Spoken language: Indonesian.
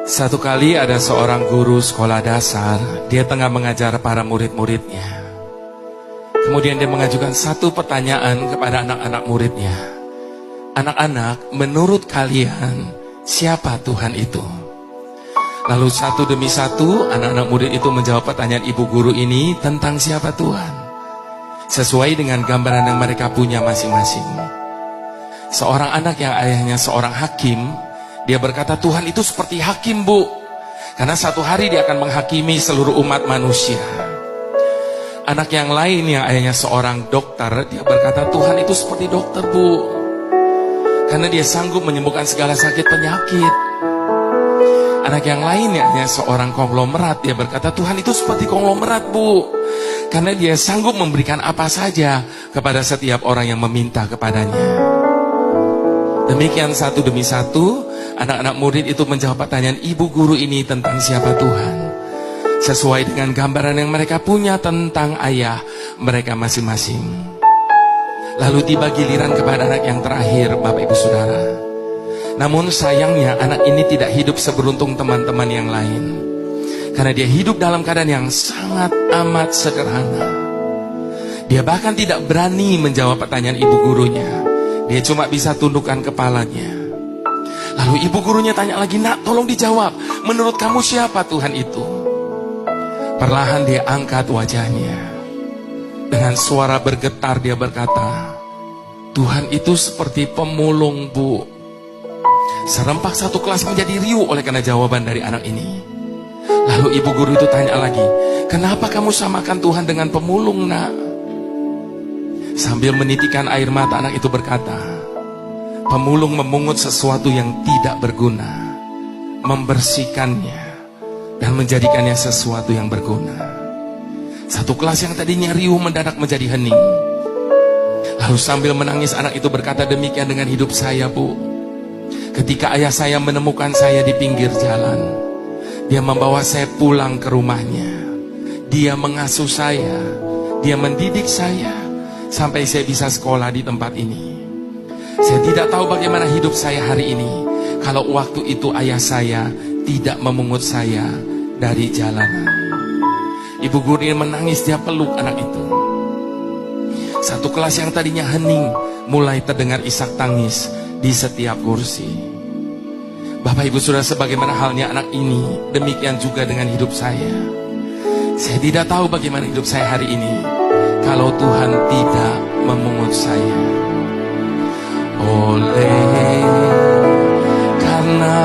Satu kali ada seorang guru sekolah dasar, dia tengah mengajar para murid-muridnya. Kemudian dia mengajukan satu pertanyaan kepada anak-anak muridnya. Anak-anak, menurut kalian, siapa Tuhan itu? Lalu satu demi satu, anak-anak murid itu menjawab pertanyaan ibu guru ini tentang siapa Tuhan, sesuai dengan gambaran yang mereka punya masing-masing. Seorang anak yang ayahnya seorang hakim, dia berkata, Tuhan itu seperti hakim, Bu. Karena satu hari dia akan menghakimi seluruh umat manusia. Anak yang lain yang ayahnya seorang dokter, dia berkata, Tuhan itu seperti dokter, Bu. Karena dia sanggup menyembuhkan segala sakit penyakit. Anak yang lain yang ayahnya seorang konglomerat, dia berkata, Tuhan itu seperti konglomerat, Bu. Karena dia sanggup memberikan apa saja kepada setiap orang yang meminta kepadanya. Demikian satu demi satu, anak-anak murid itu menjawab pertanyaan ibu guru ini tentang siapa Tuhan, sesuai dengan gambaran yang mereka punya tentang ayah mereka masing-masing. Lalu tiba giliran kepada anak yang terakhir, Bapak Ibu Saudara. Namun sayangnya anak ini tidak hidup seberuntung teman-teman yang lain, karena dia hidup dalam keadaan yang sangat amat sederhana. Dia bahkan tidak berani menjawab pertanyaan ibu gurunya. Dia cuma bisa tundukkan kepalanya. Lalu ibu gurunya tanya lagi, nak, tolong dijawab. Menurut kamu siapa Tuhan itu? Perlahan dia angkat wajahnya. Dengan suara bergetar dia berkata, Tuhan itu seperti pemulung, Bu. Serempak satu kelas menjadi riuh oleh karena jawaban dari anak ini. Lalu ibu guru itu tanya lagi, kenapa kamu samakan Tuhan dengan pemulung, nak? Sambil menitikan air mata, anak itu berkata, pemulung memungut sesuatu yang tidak berguna, membersihkannya, dan menjadikannya sesuatu yang berguna. Satu kelas yang tadinya riuh mendadak menjadi hening. Lalu sambil menangis, anak itu berkata, demikian dengan hidup saya, Bu. Ketika ayah saya menemukan saya di pinggir jalan, dia membawa saya pulang ke rumahnya. Dia mengasuh saya, dia mendidik saya, sampai saya bisa sekolah di tempat ini. Saya tidak tahu bagaimana hidup saya hari ini kalau waktu itu ayah saya tidak memungut saya dari jalanan. Ibu guru ini menangis, dia peluk anak itu. Satu kelas yang tadinya hening mulai terdengar isak tangis di setiap kursi. Bapak Ibu Saudara, sebagaimana halnya anak ini, demikian juga dengan hidup saya. Saya tidak tahu bagaimana hidup saya hari ini kalau Tuhan tidak memungut saya. Oleh karena